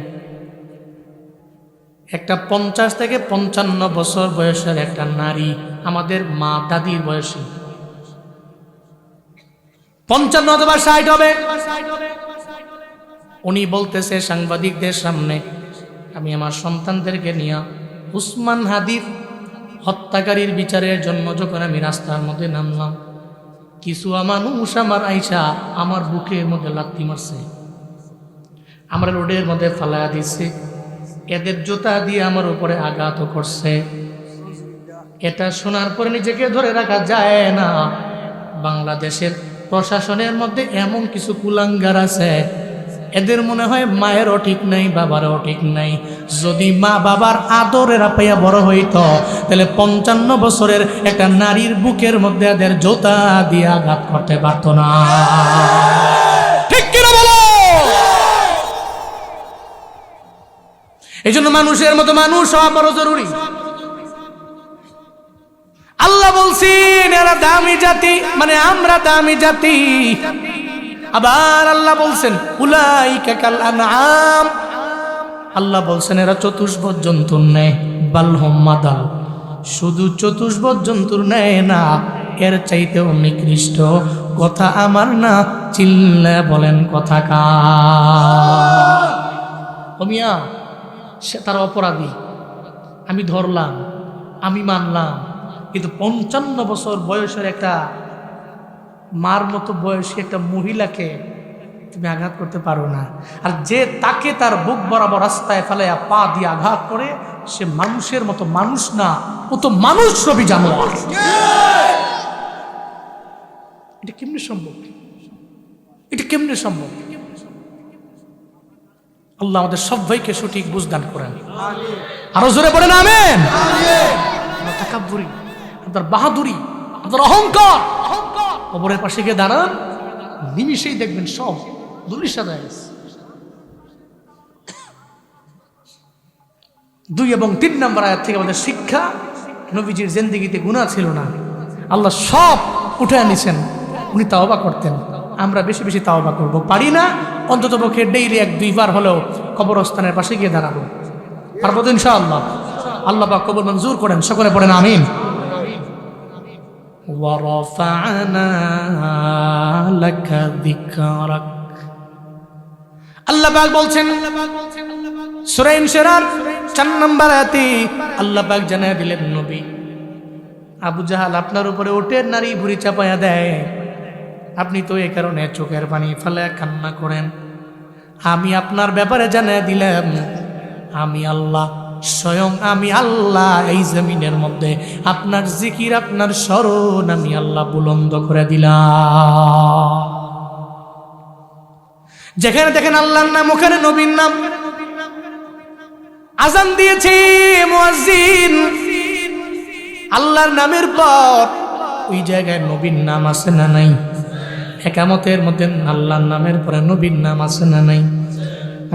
একটা ৫০ থেকে ৫৫ বছর বয়সের একটা নারী, আমাদের মা দাদির বয়সী, ৫৫ অথবা ৬০ হবে। উনি বলতেছে সাংবাদিকদের সামনে, আমি আমার সন্তানদেরকে নিয়ে ওসমান হাদির হত্যাকারীর বিচারের জন্য যখন আমি রাস্তার মধ্যে নামলাম, কিছু মানুষ আমার আইসা আমার বুকের মধ্যে লাথি মারছে, আমার রোডের মধ্যে ফালাইয়া দিচ্ছে, এদের জুতা দিয়ে আমার উপরে আঘাত করছে। এটা শোনার পরে নিজেকে ধরে রাখা যায় না। বাংলাদেশের প্রশাসনের মধ্যে এমন কিছু কুলাঙ্গার আছে, এদের মনে হয় মায়েরও ঠিক নাই, বাবারও ঠিক নাই। যদি মা বাবার আদরের পাইয়া বড় হইত, তাহলে ৫৫ বছরের একটা নারীর বুকের মধ্যে এদের জুতা দিয়ে আঘাত করতে পারত না। ঠিক কিনা বলো? এই জন্য মানুষের মতো মানুষ হওয়া বড় জরুরি। আল্লাহ বলছেন এরা দামি জাতি, মানে আমরা দামি জাতি। আবার আল্লাহ বলছেন উলাইকা কাল আনআম, আল্লাহ বলছেন এরা চতুষ্পদ জন্তুর ন্যায়। বাল হুম মাদাল, শুধু চতুষ্পদ জন্তুর ন্যায় না, এর চাইতেও নিকৃষ্ট। কথা আমার না, চিল্লা বলেন কথা কার? ও মিয়া, সে তার অপরাধী, আমি ধরলাম, আমি মানলাম, কিন্তু ৫৫ বছর বয়সের একটা মার মতো বয়সী একটা মহিলাকে তুমি আঘাত করতে পারো না। আর যে তাকে তার বুক বরাবর রাস্তায় ফেলাইয়া পা দিয়ে আঘাত করে, সে মানুষের মতো মানুষ না, ও তো মানুষ রবি জানোয়ার। এটা কেমনে সম্ভব? এটা কেমনে সম্ভব? আল্লাহ আমাদের সবাইকে সঠিক বুঝদান করেন। আরো জোরে বলেন আমিন। আপনার তাকাব্বুরি, আপনার বাহাদুরি, আপনার অহংকার, কবরের পাশে গিয়ে দাঁড়ান, নিমিষেই দেখবেন সব ধুলিসাৎ হয়ে গেছে। ২ এবং ৩ নম্বর আয়াত থেকে আমাদের শিক্ষা, নবীজির জিন্দেগিতে গুনাহ ছিল না, আল্লাহ সব উঠে আনিছেন। উনি তাওবা করতেন, আমরা বেশি বেশি তাওবা করব। পারি না, অন্তত পক্ষে ডেইলি ১-২ বার হলেও কবরস্থানের পাশে গিয়ে দাঁড়াবো। পারবো তো ইনশাআল্লাহ? আল্লাহ পাক কবুল মঞ্জুর করেন। সকলে পড়েন আমিন। ওয়ারাফা'না লাকা যিকরাক, আল্লাহ পাক বলছেন সূরা ইনশিরার ৪ নম্বর আয়াতে আল্লাহ পাক জানায় দিলেন, নবী, আবু জাহাল আপনার উপরে উঠে নারী ভুঁড়ি চাপায়া দেয়, আপনি তো এই কারণে চোখের পানি ফেলে কান্না করেন। আমি আপনার ব্যাপারে জানিয়ে দিলাম, আমি আল্লাহ, স্বয়ং আমি আল্লাহ এই জমিনের মধ্যে আপনার জিকির, আপনার স্মরণ আমি আল্লাহ বুলন্দ করে দিলাম। যেখানে দেখেন আল্লাহর নাম, ওখানে নবীর নাম। আজান দিয়েছে মুয়াজ্জিন, আল্লাহর নামের পর ওই জায়গায় নবীর নাম আছে না নাই? একামতের মধ্যে আল্লাহর নামের পরে নবীর নাম আছে না নাই?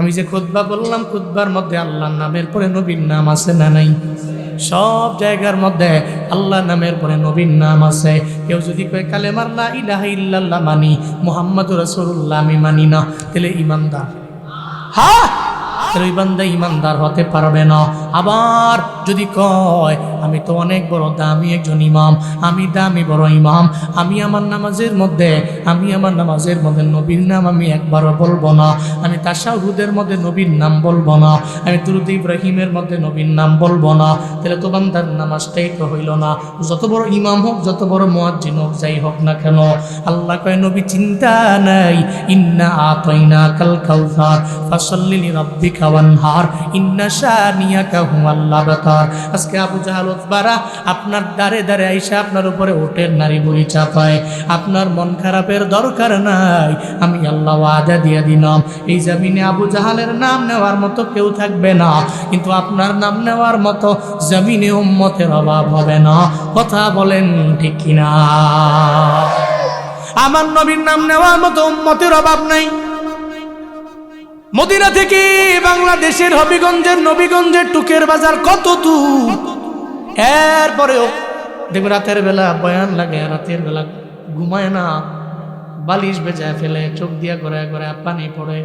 আমি যে খুতবা বললাম, খুতবার মধ্যে আল্লাহর নামের পরে নবীর নাম আছে না নাই? সব জায়গার মধ্যে আল্লাহর নামের পরে নবীর নাম আছে। কেউ যদি কয় কালেমার লা ইলাহা ইল্লাল্লাহ মানি, মুহাম্মাদুর রাসূলুল্লাহ আমি মানি না, তাহলে ঈমানদার? হ্যাঁ, তাহলে ওই বান্দা ঈমানদার হতে পারবে না। আবার যদি কয় আমি তো অনেক বড় দামি একজন ইমাম, আমি দামি বড় ইমাম, আমি আমার নামাজের মধ্যে নবীর নাম আমি একবারও বলবো না, আমি তাশাহুদের মধ্যে নবীর নাম বলবো না, আমি দুরূদ ইব্রাহিমের মধ্যে নবীর নাম বলবো না, তাহলে তো বান্দার নামাজটাই তো হইল না। যত বড় ইমাম হোক, যত বড় মুয়াজ্জিন হোক, যাই হোক না কেন, আল্লাহ কয় নবী চিন্তা নাই, ইন্না আতাইনাকাল কাউসার ফাসাল্লি লিরাব্বিকা ওয়ানহার ইন্না শানিয়াকা হুয়াল আবতার। আজকে আবু জাহাল উতবারা আপনার দ্বারে দ্বারে আইসা আপনার উপরে ওটের নারী বুড়ি চাপায়, আপনার মন খারাপের দরকার নাই, আমি আল্লাহ ওয়াদা দিয়ে দিলাম এই জমিনে আবু জাহালের নাম নেওয়ার মতো কেউ থাকবে না, কিন্তু আপনার নাম নেওয়ার মতো জমিনে উম্মতের অভাব হবে না। কথা বলেন ঠিক কিনা? আমার নবীর নাম নেওয়ার মতো উম্মতের অভাব নাই। মদিনা থেকে বাংলাদেশের হবিগঞ্জের নবীগঞ্জের টুকের বাজার কত দূর, এরপরেও দেখবে রাতের বেলা বয়ান লাগে, রাতের বেলা ঘুমায় না, বালিশ বেজায় ফেলে, চোখ দিয়া করে করে পানি পড়ে,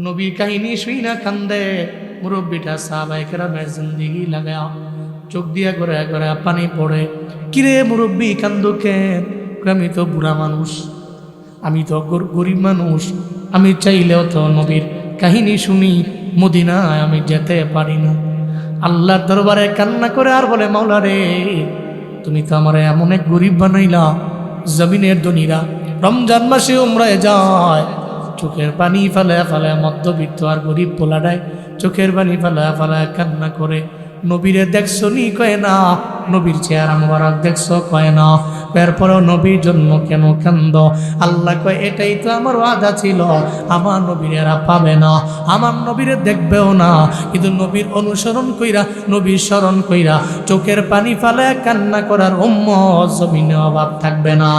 নবীর কাহিনী শুই না কান্দে, মুরব্বীটা সাহাবায়ে কেরামের জিন্দেগি লাগায়া চোখ দিয়া করে করে পানি পড়ে। কিরে মুরব্বী কান্দো কেন? আমি তো বুড়া মানুষ, আমি তো গরিব মানুষ, আমি চাইলেও তো নবীর কাহিনী শুনি, মদিনায় আমি যেতে পারি না। আল্লাহর দরবারে কান্না করে আর বলে, মাওলা রে, তুমি তো আমার এমন এক গরিব বানাইলা, জমিনের ধনীরা রমজান মাসে উমরায় যায়, চোখের পানি ফেলায় ফেলায়, মধ্যবিত্ত আর গরিব পোলাডায় চোখের পানি ফেলায় ফেলায় কান্না করে। নবীরে দেখছো নি? কয় না। নবীর চেহারা মোবারক দেখছো? কয় না। এরপরও নবীর জন্য কেন কান্দ? আল্লাহ কয় এটাই তো আমার ওয়াদা ছিল, আমার নবীর এরা পাবে না, আমার নবীরে দেখবেও না, কিন্তু নবীর অনুসরণ কইরা, নবীর স্মরণ কইরা চোখের পানি ফেলে কান্না করার উম্মত জমিনে অভাব থাকবে না।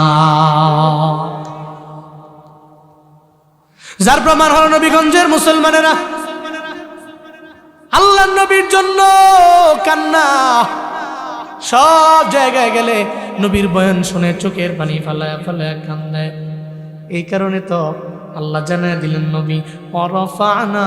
যার প্রমাণ হলো নবীগঞ্জের মুসলমানেরা আল্লাহ নবীর জন্য কান্না। সব জায়গায় গেলে নবীর বয়ান শুনে চোখের পানি ফালায় ফালায় কান্দায়। এই কারণে তো আল্লাহ জানায় দিলেন নবী, ওয়ারাফা'না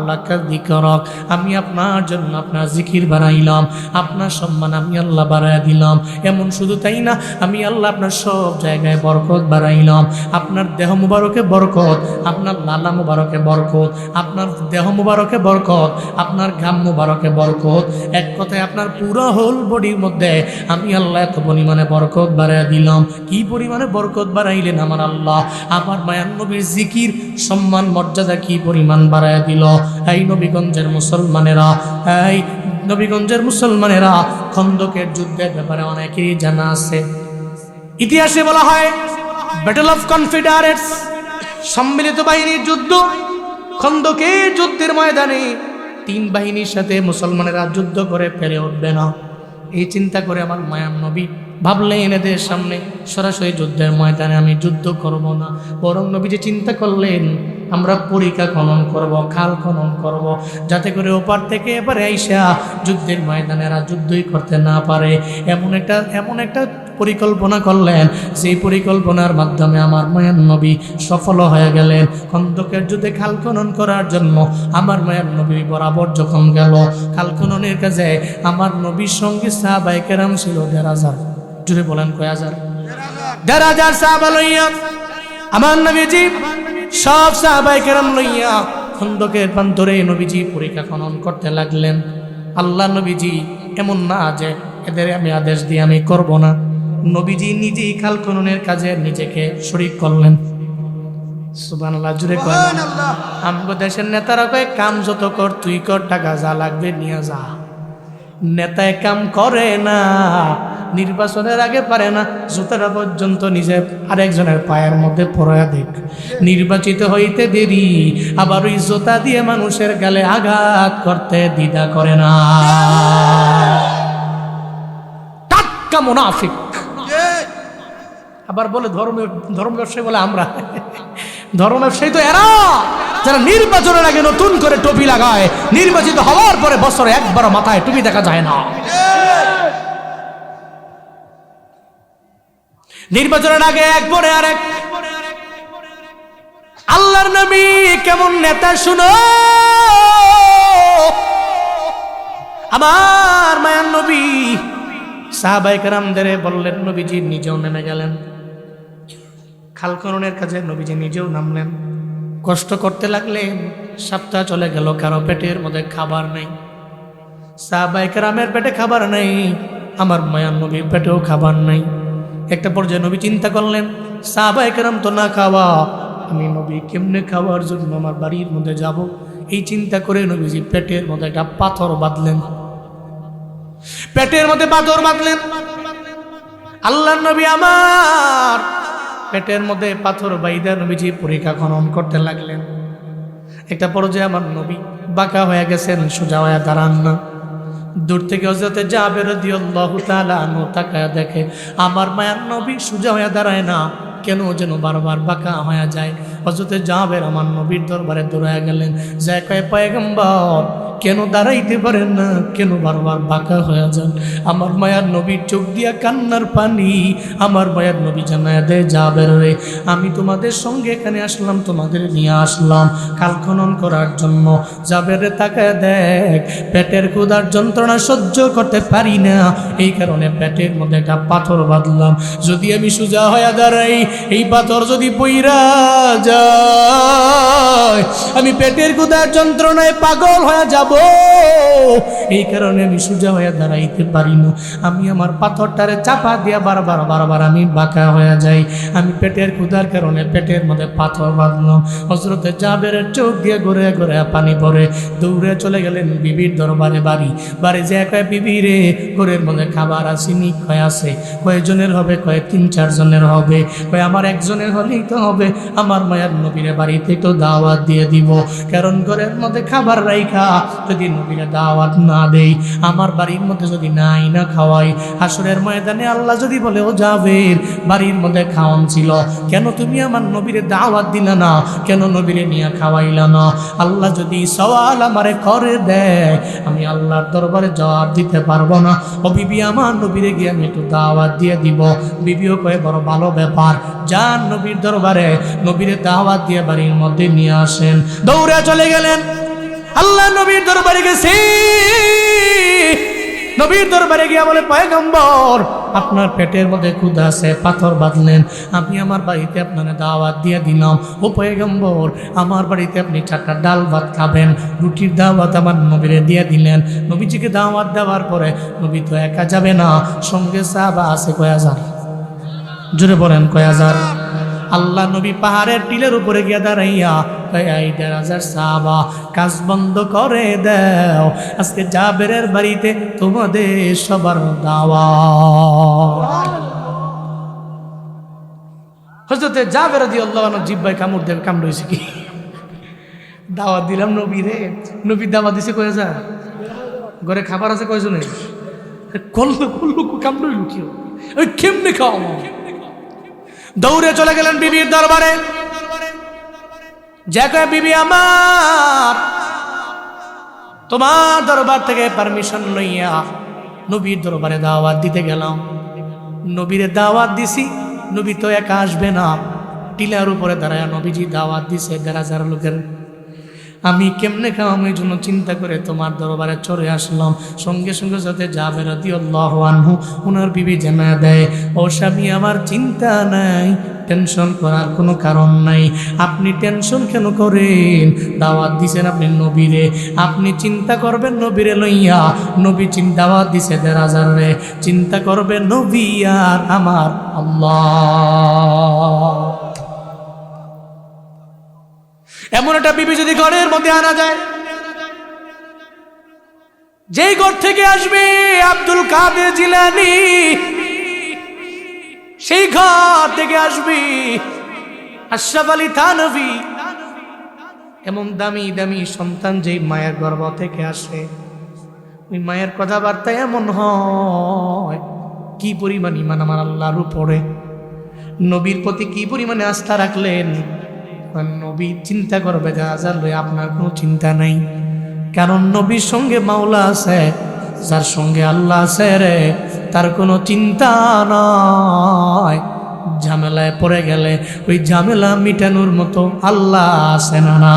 লাকা যিকরাক, আমি আপনার জন্য আপনার জিকির বাড়াইলাম, আপনার সম্মান আমি আল্লাহ বাড়াইয়া দিলাম। এমন শুধু তাই না, আমি আল্লাহ আপনার সব জায়গায় বরকত বাড়াইলাম। আপনার দেহ মুবারকে বরকত, আপনার লালা মুবারকে বরকত, আপনার দেহ মুবারকে বরকত, আপনার ঘাম মুবারকে বরকত। এক কথায় আপনার পুরো হোল বডির মধ্যে আমি আল্লাহ এত পরিমাণে বরকত বাড়াইয়া দিলাম। কি পরিমাণে বরকত বাড়াইলেন আমার আল্লাহ! আমার মায়ার নবীর জিকির সম্মান মর্যাদা কি পরিমাণ বাড়াইয়া দিল। এই নবীগঞ্জের মুসলমানেরা, এই নবীগঞ্জের মুসলমানেরা, খন্দকের যুদ্ধের ব্যাপারে অনেকেরই জানা আছে। ইতিহাসে বলা হয় ব্যাটল অফ কনফেডারেটস, সম্মিলিত বাহিনীর যুদ্ধ। খন্দকের যুদ্ধের ময়দানে তিন বাহিনীর সাথে মুসলমানেরা যুদ্ধ করে পেরে উঠবে না, এই চিন্তা করে আমার মায়ার নবী ভাবলেন এদের সামনে সরাসরি যুদ্ধের ময়দানে আমি যুদ্ধ করব না, বরং নবী যে চিন্তা করলেন আমরা পরিখা খনন করব, খাল খনন করব, যাতে করে ওপার থেকে এবারে আইসা যুদ্ধের ময়দানেরা যুদ্ধই করতে না পারে। এমন একটা পরিকল্পনা করলেন, সেই পরিকল্পনার মাধ্যমে আমার মায়ার নবী সফল হয়ে গেলেন। খন্দকের যুদ্ধে খাল খনন করার জন্য আমার মায়ার নবী বরাবর যখন গেল খাল খননের কাজে, আমার নবীর সঙ্গে সাহাবায়ে কেরাম ছিল ১,৫০০। জুড়ে বলেন কয় হাজার? ১,৫০০ সাহাবা লইয়া আমার নবীজি সব সাহাবায়ে কেরাম লইয়া খন্দকের প্রান্তরে নবীজি পরিখা খনন করতে লাগলেন। আল্লাহ নবীজি এমন না যে এদের আমি আদেশ দিয়ে আমি করব না, নবীজি নিজেই খাল খননের কাজে নিজেকে শরীক করলেন। সুবহানাল্লাহ, জুড়ে কয় না? আমগো দেশের নেতারা কয় কাম যত কর তুই কর, টাকা যা লাগবে নিয়ে যা। নেতায় কাম করে না, নির্বাচনের আগে পারে না জুতাটা পর্যন্ত নিজে আরেকজনের পায়ের মধ্যে পরায়া দেখ। নির্বাচিত হইতে দেরি, আবার ওই জুতা দিয়ে মানুষের গালে আঘাত করতে দ্বিধা করে না। টাটকা মুনাফিক। আবার বলে ধর্ম ব্যবসায়ী, বলে আমরা ধর্ম ব্যবসায়ী তো এরা। যারা নির্বাচনের আগে নতুন করে টুপি লাগায়, নির্বাচিত হওয়ার পরে বছরে একবার মাথায় টুপি দেখা যায় না। নির্বাচনের আগে এক পরে আরেক। আল্লাহর নবী কেমন নেতা শুনো, আমার মায়ার নবী সাহাবায়ে কেরামদের বললেন, নবীজি নিজেও নেমে গেলেন খাল খননের কাজে। নবীজি নিজেও নামলেন, কষ্ট করতে লাগলেন। সপ্তাহ চলে গেল, কারো পেটের মধ্যে খাবার নেই। সাহাবায়ে কেরামের পেটে খাবার নেই, আমার মায়ার নবীর পেটেও খাবার নেই। একটা পর্যায়ে নবী চিন্তা করলেন, সাহাবায়ে কেরাম তো না খাওয়া, আমি নবী কেমনে খাওয়ার জন্য আমার বাড়ির মধ্যে যাব। এই চিন্তা করে নবীজি পেটের মধ্যে একটা পাথর বাঁধলেন, পেটের মধ্যে পাথর বাঁধলেন। আল্লাহর নবী আমার পেটের মধ্যে পাথর বাইদা নবীজি পরীক্ষা খনন করতে লাগলেন। একটা পর্যায়ে আমার নবী বাঁকা হয়ে গেছেন, সোজা হয়ে দাঁড়ান না। দূর থেকে হযরতে জাবের রাদিয়াল্লাহু তাআলা আনহু তাকায়া দেখে আমার মায়ার নবী সোজা হয়ে দাঁড়ায় না, কেন যেন বারবার বাঁকা হয়ে যায়। হযরতে জাবের আমার নবীর দরবারে দৌড়ায়া গেলেন, যায় কয় পয়গম্বর কেন দাঁড়াইতে পারেন না, কেন বারবার বাঁকা হয়ে যান? আমার মায়ার নবীর চোখ দিয়া কান্নার পানি। আমার মায়ার নবী জানায়া দেয়, জাবের রে, আমি তোমাদের সঙ্গে এখানে আসলাম, তোমাদের নিয়ে আসলাম খাল খনন করার জন্য। জাবের রে তাকায় দেখ, পেটের ক্ষুধার যন্ত্রণা সহ্য করতে পারি না, এই কারণে পেটের মধ্যে একটা পাথর বাঁধলাম। যদি আমি সোজা হয়ে দাঁড়াই, এই পাথর যদি পইরা যায়, আমি পেটের ক্ষুধার যন্ত্রণায় পাগল হয়ে যাব। এই কারণে আমি সোজা হয়ে দাঁড়াইতে পারি না। আমি আমার পাথরটারে চাপা দিয়া বারবার বারবার আমি বাঁকা হয়ে যাই। আমি পেটের ক্ষুধার কারণে পেটের মধ্যে পাথর বাঁধলাম। হযরতে জাবেরের চোখ দিয়ে ঘুরে ঘুরে পানি পড়ে, দৌড়ে চলে গেলেন বিবির দরবারে। বাড়ি যে কয়, বিবি রে, ঘরের মধ্যে খাবার আসেনি। কয় আছে। কয়জনের হবে? কয় 3-4 জনের হবে। কয় আমার একজনের হলেই তো হবে। আমার মায়ার নবীরে বাড়িতে তো দাওয়াত দিয়ে দিব, কারণ ঘরের মধ্যে খাবার রাইখা যদি নবীরে দাওয়াত না দেই, আমার বাড়ির মধ্যে যদি নাই না খাওয়াই, হাসরের ময়দানে আল্লাহ যদি বলে, ও জাবের, বাড়ির মধ্যে খাওয়ান ছিল, কেন তুমি আমার নবীরে দাওয়াত দিলা না, কেন নবীরে নিয়ে খাওয়াইলা না? আল্লাহ যদি সওয়াল আমারে করে দেয়, আমি আল্লাহর দরবারে জবাব দিতে পারবো না। ও বিবি, আমার নবীরে গিয়ে আমি একটু দাওয়াত দিয়ে দিব। বিবিও কয়ে, বড় ভালো ব্যাপার, যান নবীর দরবারে, নবীরে দাওয়াত দিয়ে বাড়ির মধ্যে নিয়ে আসেন। দৌড়ে চলে গেলেন, আল্লাহ নবীর দরবারে গেছি। নবীর দরবারে গিয়া বলে, পয়গম্বর, আপনার পেটের মধ্যে ক্ষুধা আছে, পাথর বাঁধলেন, আমি আমার বাড়িতে আপনারা দাওয়াত দিয়ে দিলাম। ও পয়গম্বর, আমার বাড়িতে আপনি 4টা ডাল ভাত খাবেন, রুটির দাওয়াত আমার নবীরে দিয়ে দিলেন। নবীজিকে দাওয়াত দেওয়ার পরে নবী তো একা যাবে না, সঙ্গে সাহাবা আছে কয় হাজার। জোরে বলেন, কয় হাজার? আল্লাহ নবী পাহাড়ের টিলের উপরে গিয়া দাঁড়াইয়া কয়, 1,500 সাহাবা, কাজ বন্ধ করে দাও, আজকে জাবেরের বাড়িতে তোমাদের সবার দাওয়াত। হযরতে জাবের রাদিয়াল্লাহু আনহু জিহ্বায় কামড় দেবে, কামড় কি? দাওয়াত দিলাম নবীরে, নবী দাওয়াত দিছে কয় হাজার। ঘরে খাবার আছে কয়জনের? করলো কামড় লুকিও, ওই কেমনে খাওয়া? দৌড়ে চলে গেলেন বিবির দরবারে। যে কয়, বিবি আমার, তোমার দরবার থেকে পারমিশন লইয়া নবীর দরবারে দাওয়াত দিতে গেলাম। নবীরে দাওয়াত দিছি, নবী তো একা আসবে না, টিলার উপরে দাঁড়ায় নবীজি দাওয়াত দিছে 1,500 লোকের। আমি কেমনে খাওয়াম, এই জন্য চিন্তা করে তোমার দরবারে চলে আসলাম। সঙ্গে সঙ্গে যাতে জাবের রাদিয়াল্লাহু আনহু ওনার বিবি জানায়া দেয়, ও স্বামী, আমার চিন্তা নাই, টেনশন করার কোনো কারণ নাই। আপনি টেনশন কেন করেন? দাওয়াত দিছেন আপনি নবীরে, আপনি চিন্তা করবেন নবীরে লইয়া। নবী দাওয়াত দিছে 1,500 রে, চিন্তা করবে নবী আর আমার আল্লাহ। এমন একটা বিবি যদি ঘরের মধ্যে আনা যায়, যেই ঘর থেকে আসবে আব্দুল কাদের জিলানী, সেই ঘর থেকে আসবে আশরাফ আলী থানভী, এমন দামি দামি সন্তান যেই মায়ের গর্ভ থেকে আসে, ওই মায়ের কথাবার্তা এমন হয়। কি পরিমাণ ঈমান আমার আল্লাহর উপরে, নবীর প্রতি কি পরিমাণে আস্থা রাখলেন, নবী চিন্তা করবে যে আজাল আপনার কোনো চিন্তা নাই, কারণ নবীর সঙ্গে মাওলা আছে, যার সঙ্গে আল্লাহ আছে রে তার কোনো চিন্তা নয়। ঝামেলায় পড়ে গেলে ওই ঝামেলা মিটানোর মতো আল্লাহ আছে না?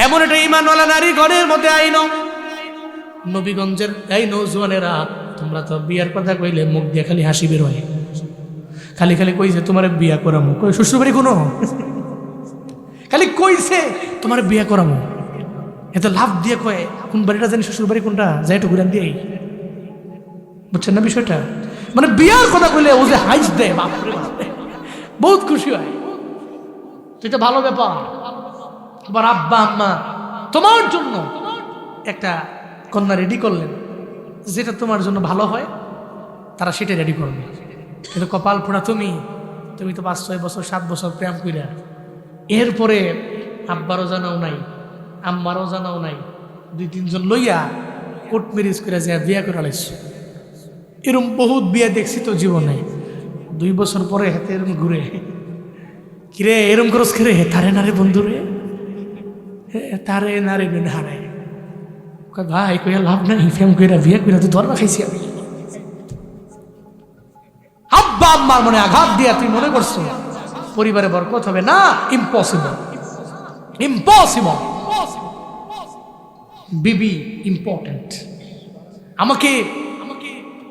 এমন একটা ঈমানওয়ালা নারী ঘরের মধ্যে আইনো। নবীগঞ্জের এই নৌজওয়ানেরা, তোমরা তো বিয়ার কথা কইলে মুখ দিয়ে খালি হাসি বের হয়, খালি খালি কইছে তোমার বিয়া করামো, কই শ্বশুরবাড়ি কোনো খালি কইছে তোমার বিয়া করামো, এত লাভ দিয়ে কয়ে কোন বাড়িটা জানি শ্বশুরবাড়ি কোনটা, যাই একটু ঘুরান দিয়েই, বুঝছেন না বিষয়টা? মানে বিয়ার কথা কইলে ও যে হাইস দেয়, বাপরে বহুত খুশি হয়। তো এটা ভালো ব্যাপার। তোমার আব্বা আম্মা তোমার জন্য একটা কন্যা রেডি করলেন, যেটা তোমার জন্য ভালো হয় তারা সেটা রেডি করবে। কিন্তু কপাল পোড়া তুমি তো 5-6 বছর 7 বছর প্রেম কইরা এরপরে আব্বারও জানাও নাই, আম্মারও জানাও নাই, 2-3 জন লইয়া কোর্ট ম্যারেজ করে যা বিয়া করে আলাইছো। এরম বহুত বিয়া দেখছি তো জীবনে। 2 বছর পরে হাতে এরম ঘুরে, কিরে এরম খরচ করে তারে নারে বন্ধুরে, তারে নারে হারায় ভাই কইয়া লাভ নাই, ফেম কইরা বিয়ে কইরা তো ধর্মা খাইছি আমি। আব্বা আম্মার মনে আঘাত দিয়া তুই মনে করছো পরিবারে বরকত হবে না? Impossible, impossible. বিবি ইম্পর্টেন্ট। আমাকে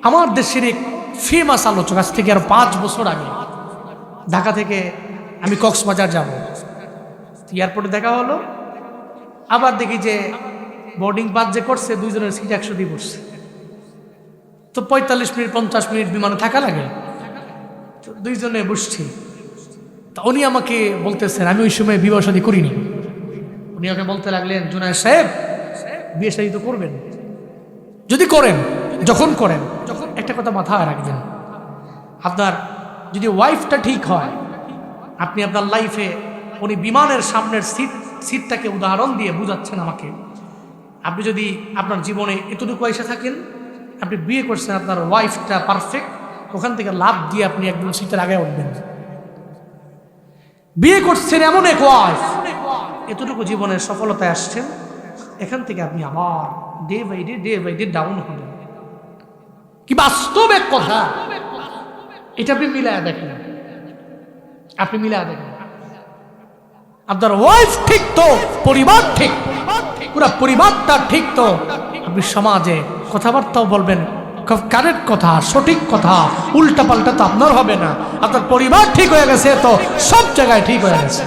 আমার দেশের এক ফেমাস আলোচক আজ থেকে আর 5 বছর আগে ঢাকা থেকে আমি কক্সবাজার যাব, এয়ারপোর্টে দেখা হলো, আবার দেখি যে বোর্ডিং পাস যে করছে 2 জনের সিট 100 দিয়ে বসছে। তো 45 মিনিট 50 মিনিট বিমানে থাকা লাগে, তো 2 জনে বসছি। তা উনি আমাকে বলতেছেন, আমি ওই সময় বিবাহ শাদী করিনি, উনি আমাকে বলতে লাগলেন, জুনায়েদ সাহেব বিয়ে শাদী তো করবেন, যদি করেন, যখন করেন, যখন একটা কথা মাথায় রাখবেন, আপনার যদি ওয়াইফটা ঠিক হয়, আপনি আপনার লাইফে, উনি বিমানের সামনের সিটটাকে উদাহরণ দিয়ে বুঝাচ্ছেন আমাকে, আপনি যদি আপনার জীবনে এতটুকু এসে থাকেন, আপনি বিয়ে করছেন, আপনার ওয়াইফটা পারফেক্ট, ওখান থেকে লাভ দিয়ে আপনি একদম সিটের আগে উঠবেন। বিয়ে করছেন এমন এক ওয়াইফ, এতটুকু জীবনের সফলতায় আসছেন, এখান থেকে আপনি আবার ডে বাই ডে ডাউন হবেন। কি বাস্তব এক কথা, এটা আপনি মিলায়া দেখেন, আপনি মিলায়া দেখেন। আপনার ওয়াইফ ঠিক তো পরিবার ঠিক, পুরো পরিবারটা ঠিক তো আপনি সমাজে কথাবার্তাও বলবেন কারেক্ট কথা, সঠিক কথা, উল্টা পাল্টা তো আপনার হবে না। আপনার পরিবার ঠিক হয়ে গেছে তো সব জায়গায় ঠিক হয়ে গেছে।